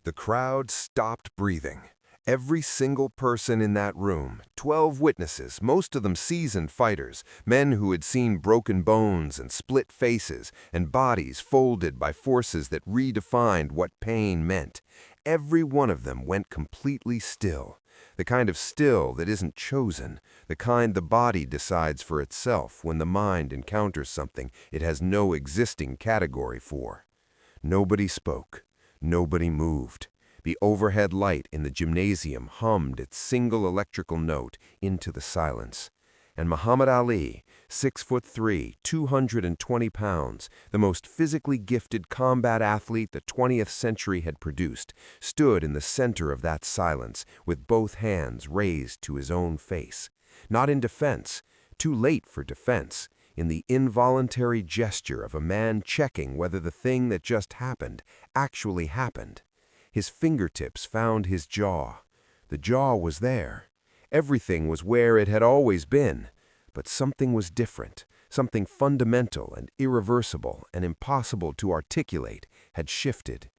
The crowd stopped breathing. Every single person in that room, 12 witnesses, most of them seasoned fighters, men who had seen broken bones and split faces and bodies folded by forces that redefined what pain meant. Every one of them went completely still. The kind of still that isn't chosen, the kind the body decides for itself when the mind encounters something it has no existing category for. Nobody spoke. Nobody moved. The overhead light in the gymnasium hummed its single electrical note into the silence. And Muhammad Ali, 6'3", 220 pounds, the most physically gifted combat athlete the 20th century had produced, stood in the center of that silence with both hands raised to his own face. Not in defense, too late for defense, in the involuntary gesture of a man checking whether the thing that just happened actually happened. His fingertips found his jaw. The jaw was there. Everything was where it had always been. But something was different. Something fundamental and irreversible and impossible to articulate had shifted.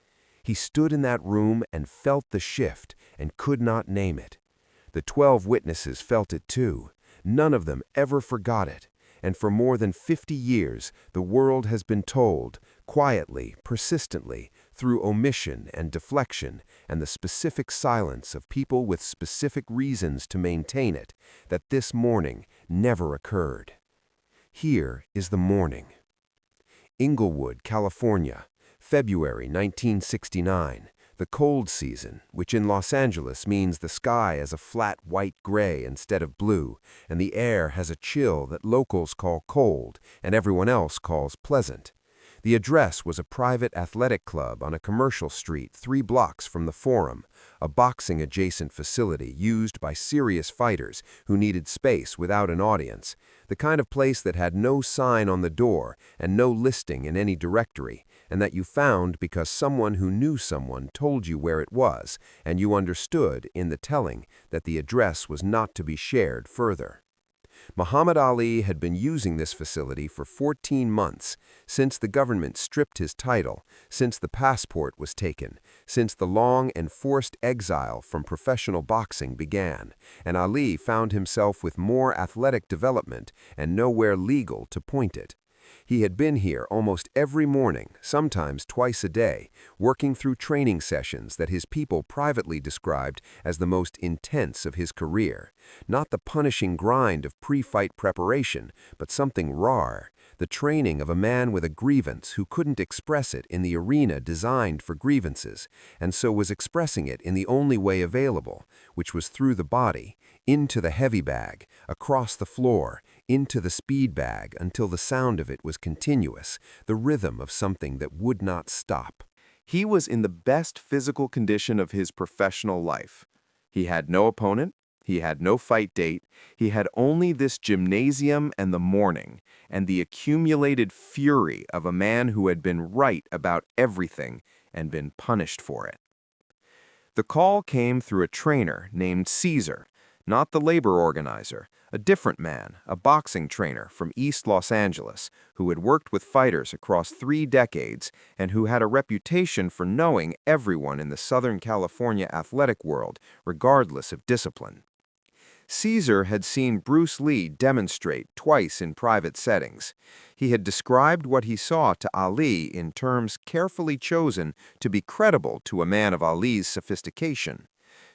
He stood in that room and felt the shift and could not name it. The 12 witnesses felt it too. None of them ever forgot it. And for more than 50 years, the world has been told, quietly, persistently, through omission and deflection and the specific silence of people with specific reasons to maintain it, that this morning never occurred. Here is the morning. Inglewood, California, February 1969. The cold season, which in Los Angeles means the sky is a flat white gray instead of blue, and the air has a chill that locals call cold and everyone else calls pleasant. The address was a private athletic club on a commercial street 3 blocks from the Forum, a boxing-adjacent facility used by serious fighters who needed space without an audience, the kind of place that had no sign on the door and no listing in any directory, and that you found because someone who knew someone told you where it was, and you understood in the telling that the address was not to be shared further. Muhammad Ali had been using this facility for 14 months, since the government stripped his title, since the passport was taken, since the long and forced exile from professional boxing began, and Ali found himself with more athletic development and nowhere legal to point it. He had been here almost every morning, sometimes twice a day, working through training sessions that his people privately described as the most intense of his career. Not the punishing grind of pre-fight preparation, but something raw, the training of a man with a grievance who couldn't express it in the arena designed for grievances, and so was expressing it in the only way available, which was through the body, into the heavy bag, across the floor, into the speed bag until the sound of it was continuous, the rhythm of something that would not stop. He was in the best physical condition of his professional life. He had no opponent, he had no fight date, he had only this gymnasium and the morning, and the accumulated fury of a man who had been right about everything and been punished for it. The call came through a trainer named Caesar, not the labor organizer, a different man, a boxing trainer from East Los Angeles, who had worked with fighters across 3 decades and who had a reputation for knowing everyone in the Southern California athletic world, regardless of discipline. Caesar had seen Bruce Lee demonstrate twice in private settings. He had described what he saw to Ali in terms carefully chosen to be credible to a man of Ali's sophistication.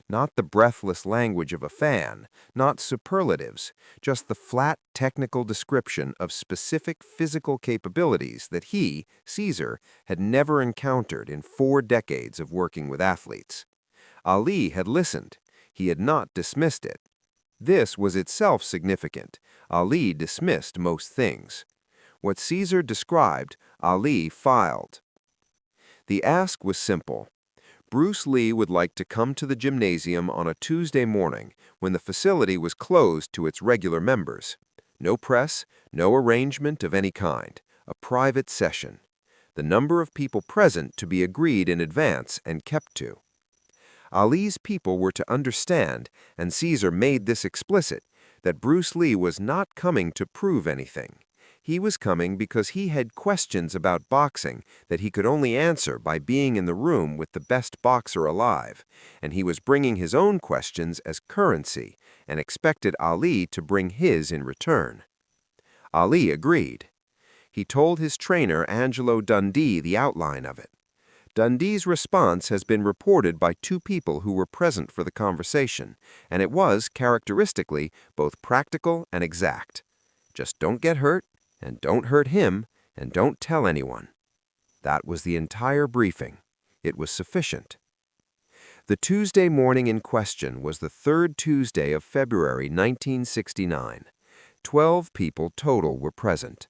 Not the breathless language of a fan, not superlatives, just the flat technical description of specific physical capabilities that he, Caesar, had never encountered in 4 decades of working with athletes. Ali had listened. He had not dismissed it. This was itself significant. Ali dismissed most things. What Caesar described, Ali filed. The ask was simple. Bruce Lee would like to come to the gymnasium on a Tuesday morning when the facility was closed to its regular members. No press, no arrangement of any kind, a private session. The number of people present to be agreed in advance and kept to. Ali's people were to understand, and Caesar made this explicit, that Bruce Lee was not coming to prove anything. He was coming because he had questions about boxing that he could only answer by being in the room with the best boxer alive, and he was bringing his own questions as currency and expected Ali to bring his in return. Ali agreed. He told his trainer Angelo Dundee the outline of it. Dundee's response has been reported by two people who were present for the conversation, and it was, characteristically, both practical and exact. Just don't get hurt, and don't hurt him, and don't tell anyone. That was the entire briefing. It was sufficient. The Tuesday morning in question was the third Tuesday of February 1969. 12 people total were present.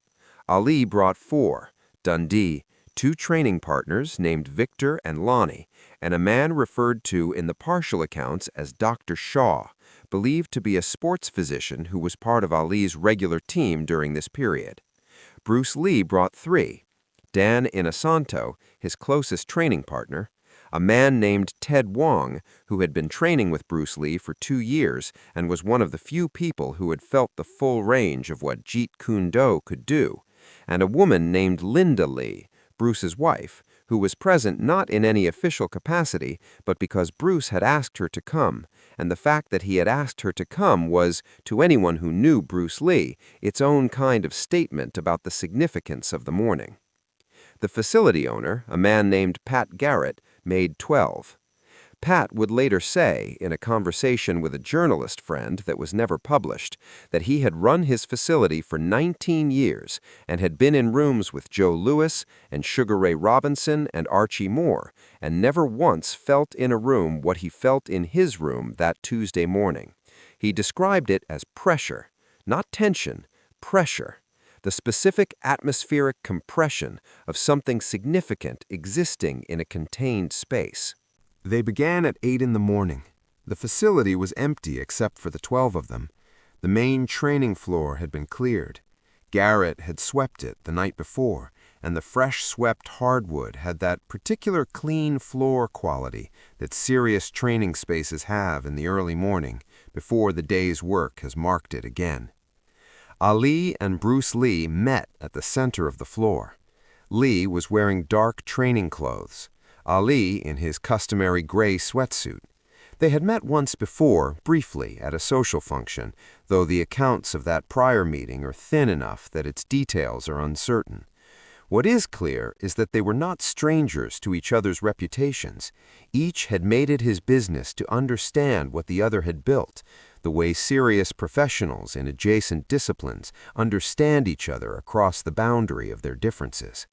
Ali brought 4, Dundee, 2 training partners named Victor and Lonnie, and a man referred to in the partial accounts as Dr. Shaw, believed to be a sports physician who was part of Ali's regular team during this period. Bruce Lee brought 3, Dan Inosanto, his closest training partner, a man named Ted Wong, who had been training with Bruce Lee for 2 years and was one of the few people who had felt the full range of what Jeet Kune Do could do, and a woman named Linda Lee, Bruce's wife, who was present not in any official capacity, but because Bruce had asked her to come, and the fact that he had asked her to come was, to anyone who knew Bruce Lee, its own kind of statement about the significance of the morning. The facility owner, a man named Pat Garrett, made 12. Pat would later say, in a conversation with a journalist friend that was never published, that he had run his facility for 19 years and had been in rooms with Joe Louis and Sugar Ray Robinson and Archie Moore, and never once felt in a room what he felt in his room that Tuesday morning. He described it as pressure, not tension, pressure, the specific atmospheric compression of something significant existing in a contained space. They began at 8 in the morning. The facility was empty except for the 12 of them. The main training floor had been cleared. Garrett had swept it the night before, and the fresh swept hardwood had that particular clean floor quality that serious training spaces have in the early morning before the day's work has marked it again. Ali and Bruce Lee met at the center of the floor. Lee was wearing dark training clothes. Ali in his customary gray sweatsuit. They had met once before, briefly, at a social function, though the accounts of that prior meeting are thin enough that its details are uncertain. What is clear is that they were not strangers to each other's reputations. Each had made it his business to understand what the other had built, the way serious professionals in adjacent disciplines understand each other across the boundary of their differences.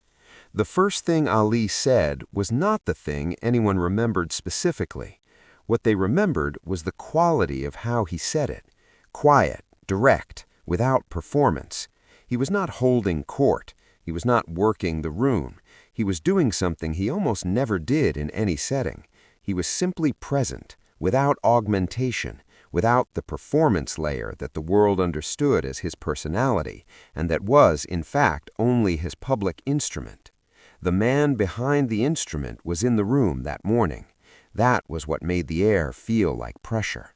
The first thing Ali said was not the thing anyone remembered specifically. What they remembered was the quality of how he said it. Quiet, direct, without performance. He was not holding court. He was not working the room. He was doing something he almost never did in any setting. He was simply present, without augmentation, without the performance layer that the world understood as his personality, and that was, in fact, only his public instrument. The man behind the instrument was in the room that morning. That was what made the air feel like pressure.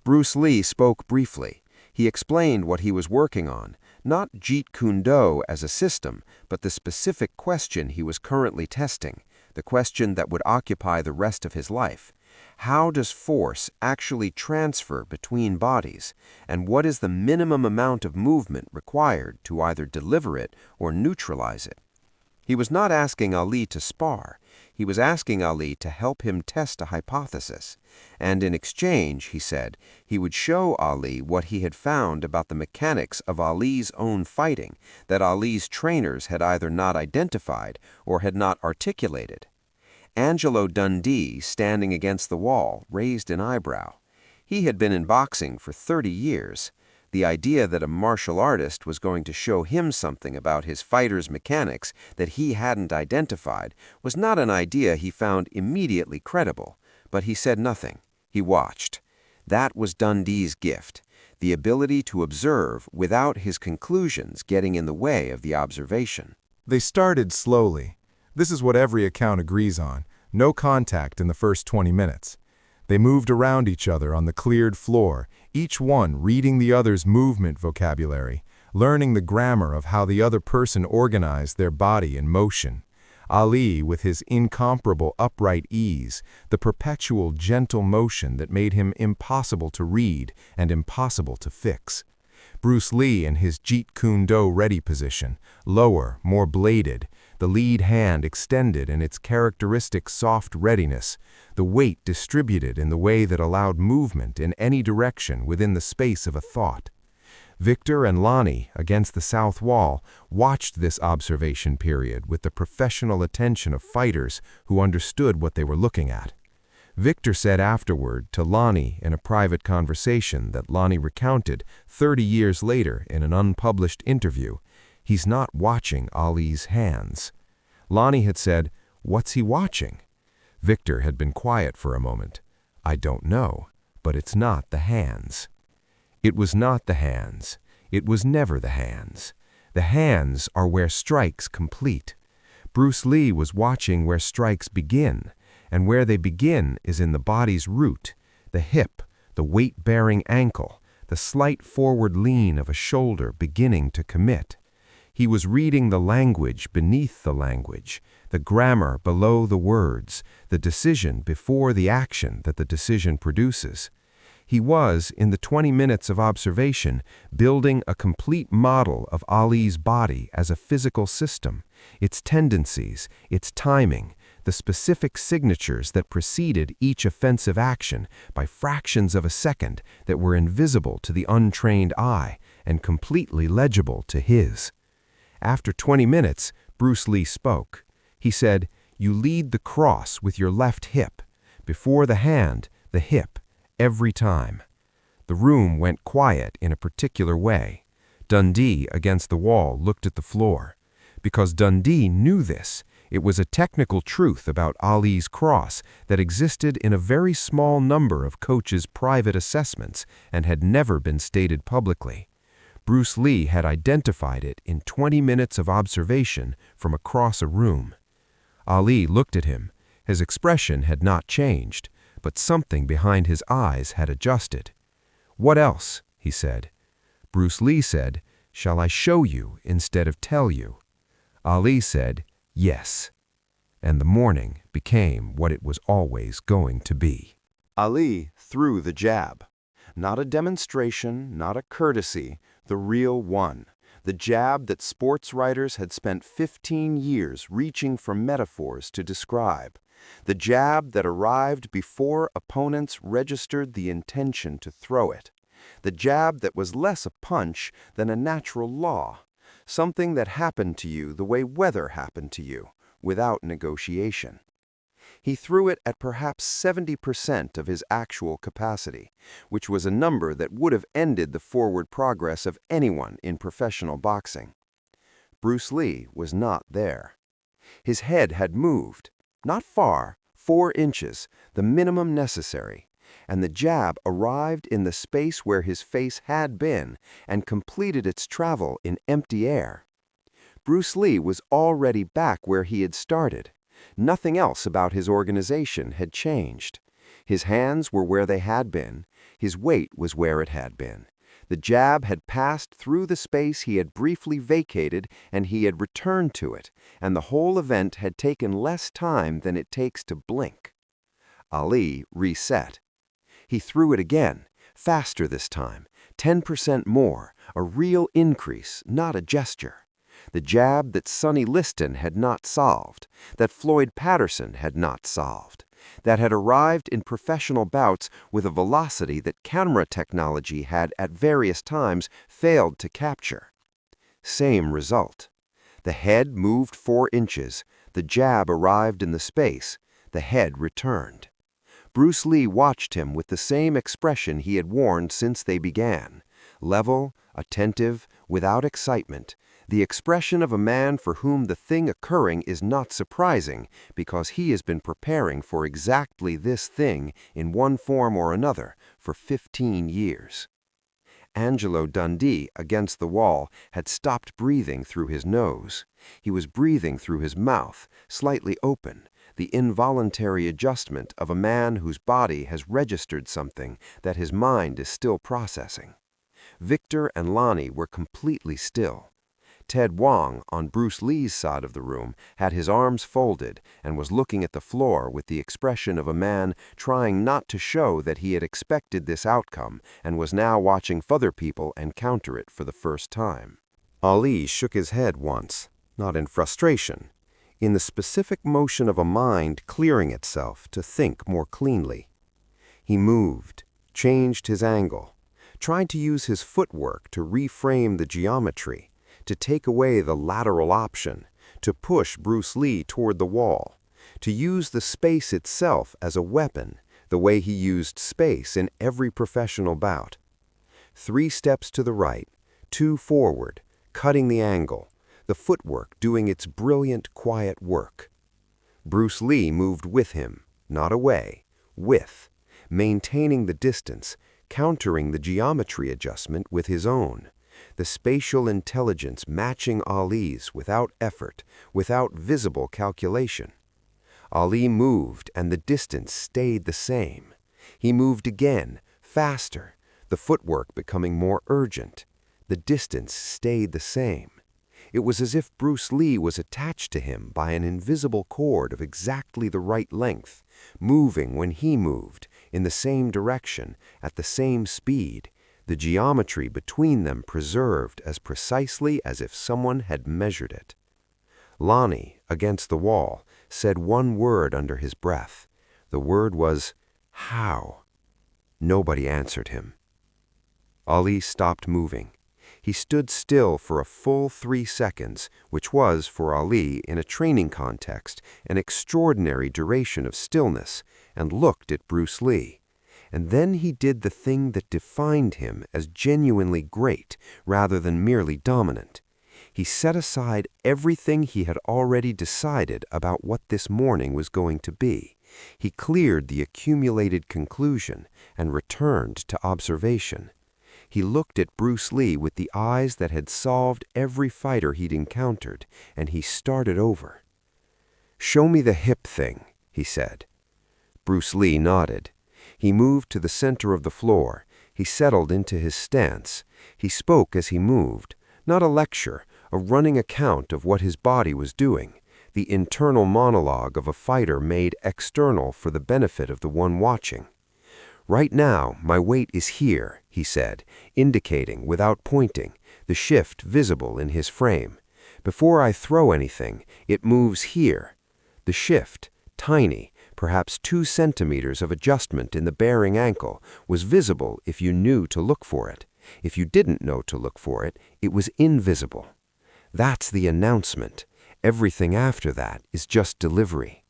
Bruce Lee spoke briefly. He explained what he was working on, not Jeet Kune Do as a system, but the specific question he was currently testing, the question that would occupy the rest of his life. How does force actually transfer between bodies, and what is the minimum amount of movement required to either deliver it or neutralize it? He was not asking Ali to spar. He was asking Ali to help him test a hypothesis, and in exchange, he said, he would show Ali what he had found about the mechanics of Ali's own fighting that Ali's trainers had either not identified or had not articulated. Angelo Dundee, standing against the wall, raised an eyebrow. He had been in boxing for 30 years. The idea that a martial artist was going to show him something about his fighter's mechanics that he hadn't identified was not an idea he found immediately credible, but he said nothing. He watched. That was Dundee's gift, the ability to observe without his conclusions getting in the way of the observation. They started slowly. This is what every account agrees on. No contact in the first 20 minutes. They moved around each other on the cleared floor, each one reading the other's movement vocabulary, learning the grammar of how the other person organized their body in motion. Ali, with his incomparable upright ease, the perpetual gentle motion that made him impossible to read and impossible to fix. Bruce Lee in his Jeet Kune Do ready position, lower, more bladed, the lead hand extended in its characteristic soft readiness, the weight distributed in the way that allowed movement in any direction within the space of a thought. Victor and Lonnie, against the south wall, watched this observation period with the professional attention of fighters who understood what they were looking at. Victor said afterward to Lonnie in a private conversation that Lonnie recounted 30 years later in an unpublished interview, "He's not watching Ali's hands." Lonnie had said, "What's he watching?" Victor had been quiet for a moment. "I don't know, but it's not the hands." It was not the hands. It was never the hands. The hands are where strikes complete. Bruce Lee was watching where strikes begin, and where they begin is in the body's root, the hip, the weight-bearing ankle, the slight forward lean of a shoulder beginning to commit. He was reading the language beneath the language, the grammar below the words, the decision before the action that the decision produces. He was, in the 20 minutes of observation, building a complete model of Ali's body as a physical system, its tendencies, its timing, the specific signatures that preceded each offensive action by fractions of a second that were invisible to the untrained eye and completely legible to his. After 20 minutes, Bruce Lee spoke. He said, "You lead the cross with your left hip. Before the hand, the hip. Every time." The room went quiet in a particular way. Dundee, against the wall, looked at the floor. Because Dundee knew this, it was a technical truth about Ali's cross that existed in a very small number of coaches' private assessments and had never been stated publicly. Bruce Lee had identified it in 20 minutes of observation from across a room. Ali looked at him. His expression had not changed, but something behind his eyes had adjusted. "What else?" he said. Bruce Lee said, "Shall I show you instead of tell you?" Ali said, "Yes." And the morning became what it was always going to be. Ali threw the jab. Not a demonstration, not a courtesy, the real one. The jab that sports writers had spent 15 years reaching for metaphors to describe. The jab that arrived before opponents registered the intention to throw it. The jab that was less a punch than a natural law. Something that happened to you the way weather happened to you, without negotiation. He threw it at perhaps 70% of his actual capacity, which was a number that would have ended the forward progress of anyone in professional boxing. Bruce Lee was not there. His head had moved, not far, 4 inches, the minimum necessary, and the jab arrived in the space where his face had been and completed its travel in empty air. Bruce Lee was already back where he had started. Nothing else about his organization had changed. His hands were where they had been. His weight was where it had been. The jab had passed through the space he had briefly vacated, and he had returned to it, and the whole event had taken less time than it takes to blink. Ali reset. He threw it again, faster this time, 10% more, a real increase, not a gesture. The jab that Sonny Liston had not solved, that Floyd Patterson had not solved, that had arrived in professional bouts with a velocity that camera technology had at various times failed to capture. Same result. The head moved 4 inches, the jab arrived in the space, the head returned. Bruce Lee watched him with the same expression he had worn since they began, level, attentive, without excitement, the expression of a man for whom the thing occurring is not surprising because he has been preparing for exactly this thing in one form or another for 15 years. Angelo Dundee, against the wall, had stopped breathing through his nose. He was breathing through his mouth, slightly open, the involuntary adjustment of a man whose body has registered something that his mind is still processing. Victor and Lonnie were completely still. Ted Wong, on Bruce Lee's side of the room, had his arms folded and was looking at the floor with the expression of a man trying not to show that he had expected this outcome and was now watching other people encounter it for the first time. Ali shook his head once, not in frustration, in the specific motion of a mind clearing itself to think more cleanly. He moved, changed his angle, tried to use his footwork to reframe the geometry, to take away the lateral option, to push Bruce Lee toward the wall, to use the space itself as a weapon, the way he used space in every professional bout. 3 steps to the right, 2 forward, cutting the angle, the footwork doing its brilliant, quiet work. Bruce Lee moved with him, not away, with, maintaining the distance, countering the geometry adjustment with his own, the spatial intelligence matching Ali's without effort, without visible calculation. Ali moved and the distance stayed the same. He moved again, faster, the footwork becoming more urgent. The distance stayed the same. It was as if Bruce Lee was attached to him by an invisible cord of exactly the right length, moving when he moved, in the same direction, at the same speed, the geometry between them preserved as precisely as if someone had measured it. Lonnie, against the wall, said one word under his breath. The word was, "How?" Nobody answered him. Ali stopped moving. He stood still for a full 3 seconds, which was, for Ali, in a training context, an extraordinary duration of stillness, and looked at Bruce Lee. And then he did the thing that defined him as genuinely great rather than merely dominant. He set aside everything he had already decided about what this morning was going to be. He cleared the accumulated conclusion and returned to observation. He looked at Bruce Lee with the eyes that had solved every fighter he'd encountered, and he started over. "Show me the hip thing," he said. Bruce Lee nodded. He moved to the center of the floor. He settled into his stance. He spoke as he moved, not a lecture, a running account of what his body was doing, the internal monologue of a fighter made external for the benefit of the one watching. "Right now, my weight is here," he said, indicating, without pointing, the shift visible in his frame. "Before I throw anything, it moves here." The shift, tiny, perhaps 2 centimeters of adjustment in the bearing ankle, was visible if you knew to look for it. If you didn't know to look for it, it was invisible. That's the announcement. Everything after that is just delivery.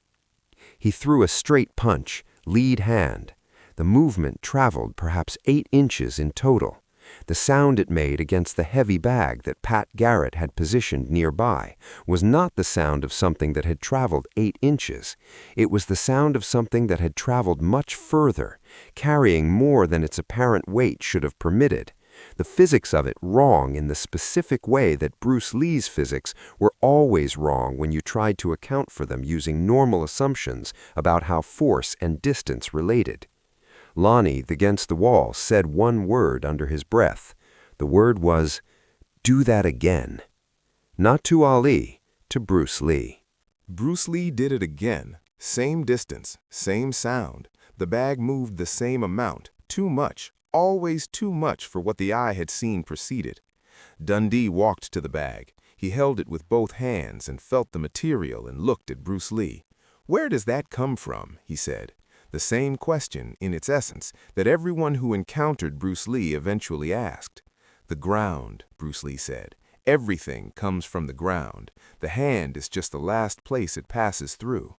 He threw a straight punch, lead hand. The movement traveled perhaps 8 inches in total. The sound it made against the heavy bag that Pat Garrett had positioned nearby was not the sound of something that had traveled 8 inches. It was the sound of something that had traveled much further, carrying more than its apparent weight should have permitted. The physics of it wrong in the specific way that Bruce Lee's physics were always wrong when you tried to account for them using normal assumptions about how force and distance related. Lonnie, against the wall, said one word under his breath. The word was, "Do that again." Not to Ali, to Bruce Lee. Bruce Lee did it again. Same distance, same sound. The bag moved the same amount, too much, always too much for what the eye had seen preceded. Dundee walked to the bag. He held it with both hands and felt the material and looked at Bruce Lee. "Where does that come from?" he said. The same question, in its essence, that everyone who encountered Bruce Lee eventually asked. "The ground," Bruce Lee said. "Everything comes from the ground. The hand is just the last place it passes through."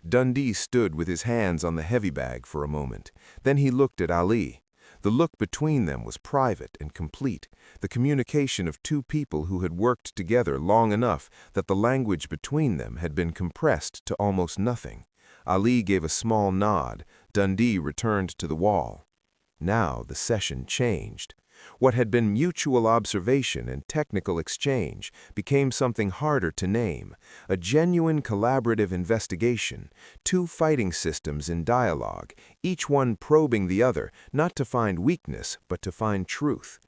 Dundee stood with his hands on the heavy bag for a moment. Then he looked at Ali. The look between them was private and complete, the communication of 2 people who had worked together long enough that the language between them had been compressed to almost nothing. Ali gave a small nod. Dundee returned to the wall. Now the session changed. What had been mutual observation and technical exchange became something harder to name, a genuine collaborative investigation, 2 fighting systems in dialogue, each one probing the other, not to find weakness, but to find truth.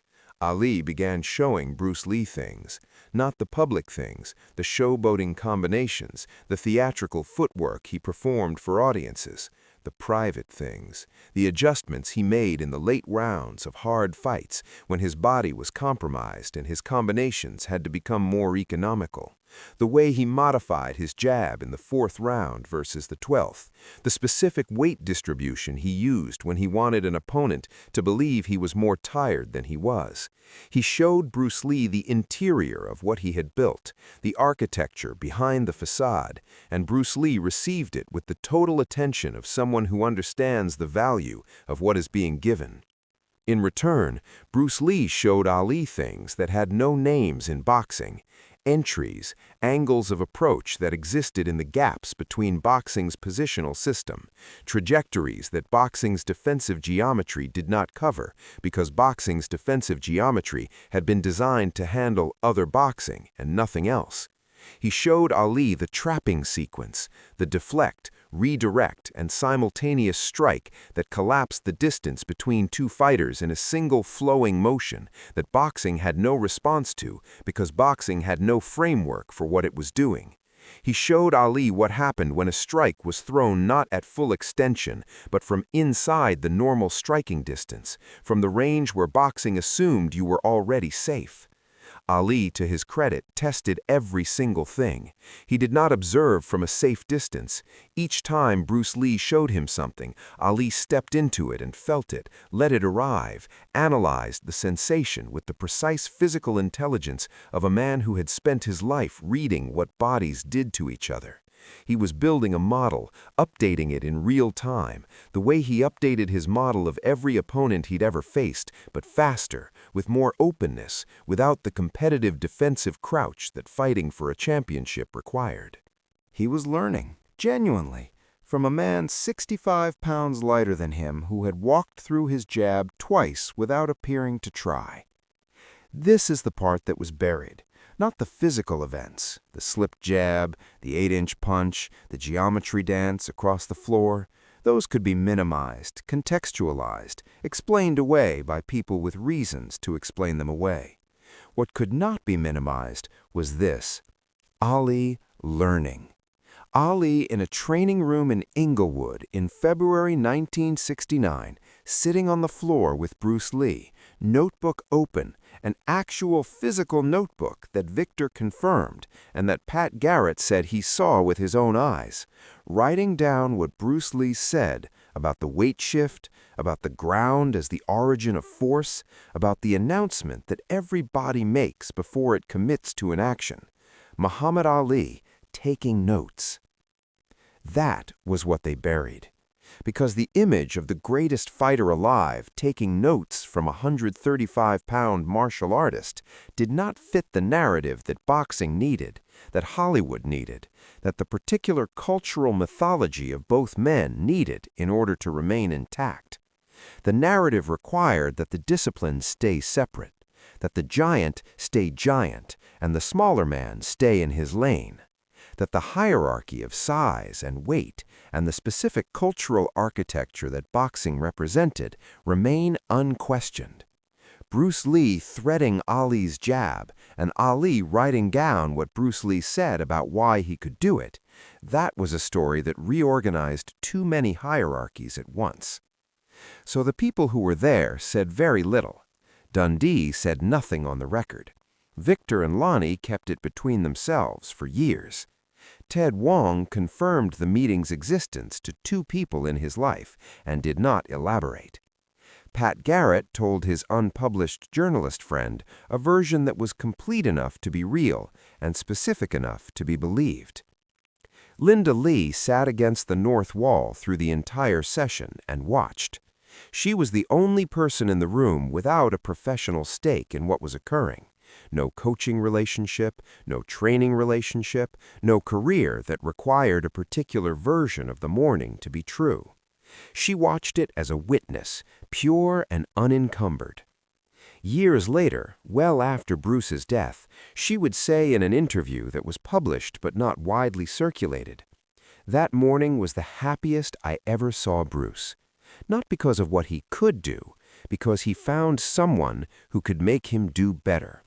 Ali began showing Bruce Lee things, not the public things, the showboating combinations, the theatrical footwork he performed for audiences, the private things, the adjustments he made in the late rounds of hard fights when his body was compromised and his combinations had to become more economical, the way he modified his jab in the 4th round versus the 12th, the specific weight distribution he used when he wanted an opponent to believe he was more tired than he was. He showed Bruce Lee the interior of what he had built, the architecture behind the facade, and Bruce Lee received it with the total attention of someone who understands the value of what is being given. In return, Bruce Lee showed Ali things that had no names in boxing, entries, angles of approach that existed in the gaps between boxing's positional system, trajectories that boxing's defensive geometry did not cover because boxing's defensive geometry had been designed to handle other boxing and nothing else. He showed Ali the trapping sequence, the deflect, redirect, and simultaneous strike that collapsed the distance between two fighters in a single flowing motion that boxing had no response to because boxing had no framework for what it was doing. He showed Ali what happened when a strike was thrown not at full extension, but from inside the normal striking distance, from the range where boxing assumed you were already safe. Ali, to his credit, tested every single thing. He did not observe from a safe distance. Each time Bruce Lee showed him something, Ali stepped into it and felt it, let it arrive, analyzed the sensation with the precise physical intelligence of a man who had spent his life reading what bodies did to each other. He was building a model, updating it in real time, the way he updated his model of every opponent he'd ever faced, but faster, with more openness, without the competitive defensive crouch that fighting for a championship required. He was learning, genuinely, from a man 65 pounds lighter than him who had walked through his jab twice without appearing to try. This is the part that was buried. Not the physical events, the slipped jab, the 8-inch punch, the geometry dance across the floor. Those could be minimized, contextualized, explained away by people with reasons to explain them away. What could not be minimized was this: Ali learning. Ali in a training room in Inglewood in February 1969, sitting on the floor with Bruce Lee, notebook open, an actual physical notebook that Victor confirmed and that Pat Garrett said he saw with his own eyes, writing down what Bruce Lee said about the weight shift, about the ground as the origin of force, about the announcement that every body makes before it commits to an action. Muhammad Ali taking notes. That was what they buried. Because the image of the greatest fighter alive taking notes from a 135-pound martial artist did not fit the narrative that boxing needed, that Hollywood needed, that the particular cultural mythology of both men needed in order to remain intact. The narrative required that the disciplines stay separate, that the giant stay giant and the smaller man stay in his lane, that the hierarchy of size and weight and the specific cultural architecture that boxing represented remain unquestioned. Bruce Lee threading Ali's jab and Ali writing down what Bruce Lee said about why he could do it, that was a story that reorganized too many hierarchies at once. So the people who were there said very little. Dundee said nothing on the record. Victor and Lonnie kept it between themselves for years. Ted Wong confirmed the meeting's existence to 2 people in his life and did not elaborate. Pat Garrett told his unpublished journalist friend a version that was complete enough to be real and specific enough to be believed. Linda Lee sat against the north wall through the entire session and watched. She was the only person in the room without a professional stake in what was occurring. No coaching relationship, no training relationship, no career that required a particular version of the morning to be true. She watched it as a witness, pure and unencumbered. Years later, well after Bruce's death, she would say in an interview that was published but not widely circulated, "That morning was the happiest I ever saw Bruce. Not because of what he could do, because he found someone who could make him do better.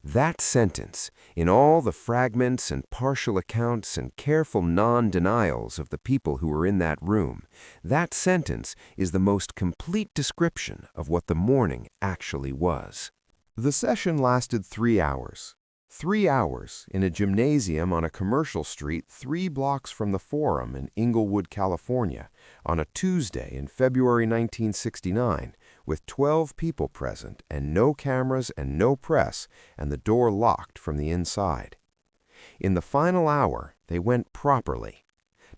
That sentence, in all the fragments and partial accounts and careful non-denials of the people who were in that room, that sentence is the most complete description of what the morning actually was. The session lasted 3 hours. 3 hours in a gymnasium on a commercial street 3 blocks from the Forum in Inglewood, California, on a Tuesday in February 1969, with 12 people present and no cameras and no press, and the door locked from the inside. In the final hour, they went properly.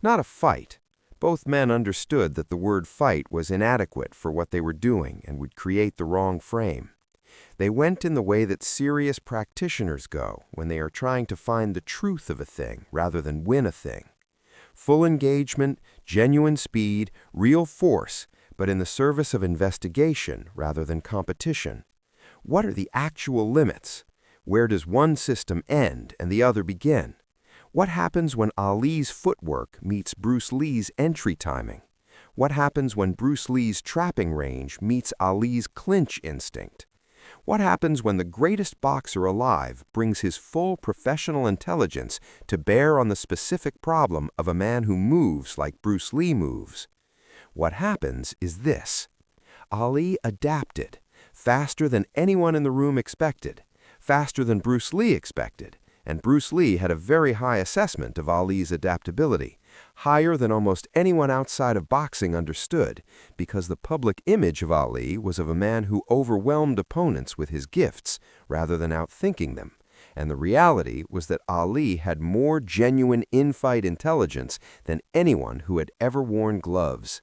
Not a fight. Both men understood that the word fight was inadequate for what they were doing and would create the wrong frame. They went in the way that serious practitioners go when they are trying to find the truth of a thing rather than win a thing. Full engagement, genuine speed, real force, but in the service of investigation rather than competition. What are the actual limits? Where does one system end and the other begin? What happens when Ali's footwork meets Bruce Lee's entry timing? What happens when Bruce Lee's trapping range meets Ali's clinch instinct? What happens when the greatest boxer alive brings his full professional intelligence to bear on the specific problem of a man who moves like Bruce Lee moves? What happens is this. Ali adapted, faster than anyone in the room expected, faster than Bruce Lee expected, and Bruce Lee had a very high assessment of Ali's adaptability, higher than almost anyone outside of boxing understood, because the public image of Ali was of a man who overwhelmed opponents with his gifts rather than outthinking them, and the reality was that Ali had more genuine in-fight intelligence than anyone who had ever worn gloves.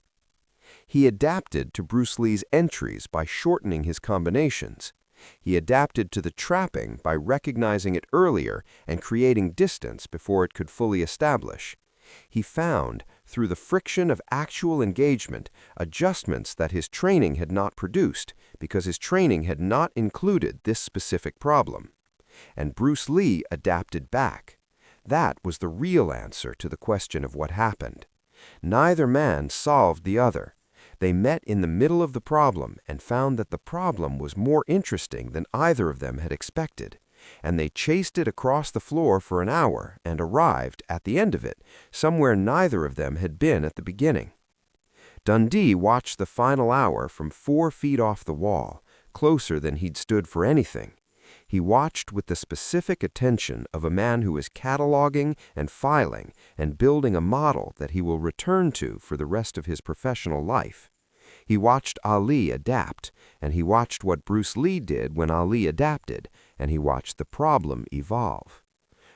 He adapted to Bruce Lee's entries by shortening his combinations. He adapted to the trapping by recognizing it earlier and creating distance before it could fully establish. He found, through the friction of actual engagement, adjustments that his training had not produced because his training had not included this specific problem. And Bruce Lee adapted back. That was the real answer to the question of what happened. Neither man solved the other. They met in the middle of the problem and found that the problem was more interesting than either of them had expected. And they chased it across the floor for an hour and arrived, at the end of it, somewhere neither of them had been at the beginning. Dundee watched the final hour from 4 feet off the wall, closer than he'd stood for anything. He watched with the specific attention of a man who is cataloging and filing and building a model that he will return to for the rest of his professional life. He watched Ali adapt, and he watched what Bruce Lee did when Ali adapted, and he watched the problem evolve.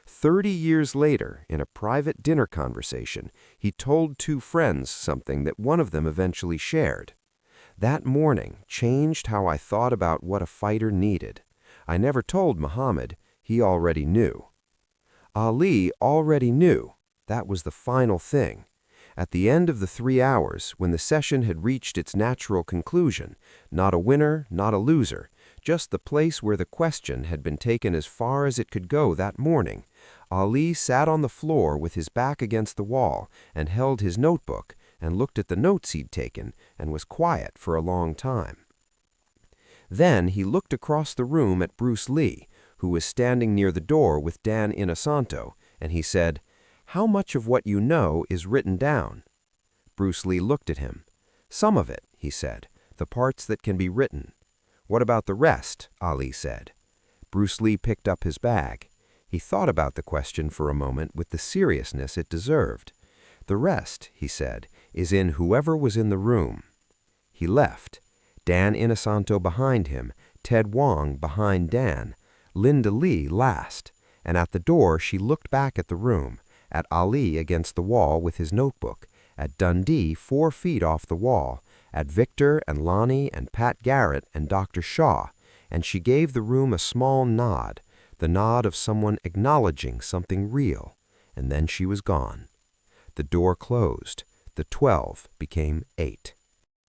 30 years later, in a private dinner conversation, he told 2 friends something that one of them eventually shared. That morning changed how I thought about what a fighter needed. I never told Muhammad. He already knew. Ali already knew. That was the final thing. At the end of the 3 hours, when the session had reached its natural conclusion, not a winner, not a loser, just the place where the question had been taken as far as it could go that morning, Ali sat on the floor with his back against the wall and held his notebook and looked at the notes he'd taken and was quiet for a long time. Then he looked across the room at Bruce Lee, who was standing near the door with Dan Inosanto, and he said, "How much of what you know is written down?" Bruce Lee looked at him. "Some of it," he said, "the parts that can be written." "What about the rest?" Ali said. Bruce Lee picked up his bag. He thought about the question for a moment with the seriousness it deserved. "The rest," he said, "is in whoever was in the room." He left. Dan Inosanto behind him, Ted Wong behind Dan, Linda Lee last, and at the door she looked back at the room, at Ali against the wall with his notebook, at Dundee 4 feet off the wall, at Victor and Lonnie and Pat Garrett and Dr. Shaw, and she gave the room a small nod, the nod of someone acknowledging something real, and then she was gone. The door closed. The 12 became 8.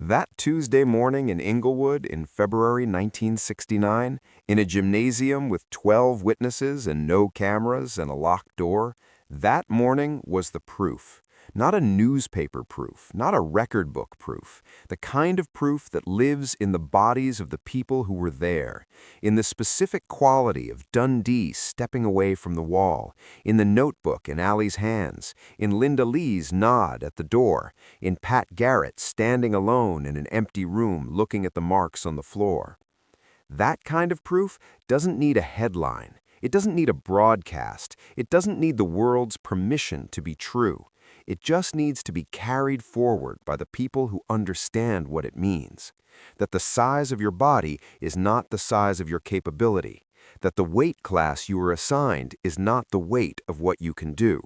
That Tuesday morning in Inglewood in February 1969, in a gymnasium with 12 witnesses and no cameras and a locked door, that morning was the proof. Not a newspaper proof, not a record book proof. The kind of proof that lives in the bodies of the people who were there, in the specific quality of Dundee stepping away from the wall, in the notebook in Allie's hands, in Linda Lee's nod at the door, in Pat Garrett standing alone in an empty room looking at the marks on the floor. That kind of proof doesn't need a headline. It doesn't need a broadcast. It doesn't need the world's permission to be true. It just needs to be carried forward by the people who understand what it means. That the size of your body is not the size of your capability. That the weight class you were assigned is not the weight of what you can do.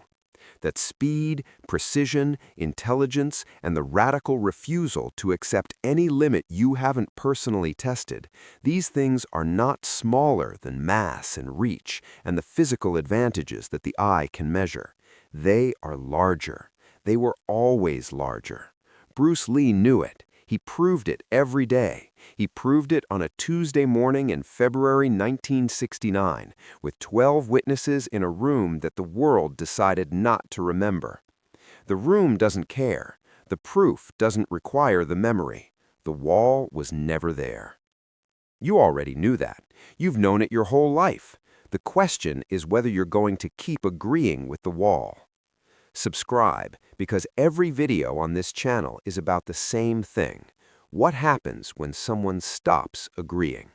That speed, precision, intelligence, and the radical refusal to accept any limit you haven't personally tested, these things are not smaller than mass and reach and the physical advantages that the eye can measure. They are larger. They were always larger. Bruce Lee knew it. He proved it every day. He proved it on a Tuesday morning in February 1969, with 12 witnesses in a room that the world decided not to remember. The room doesn't care. The proof doesn't require the memory. The wall was never there. You already knew that. You've known it your whole life. The question is whether you're going to keep agreeing with the wall. Subscribe, because every video on this channel is about the same thing. What happens when someone stops agreeing?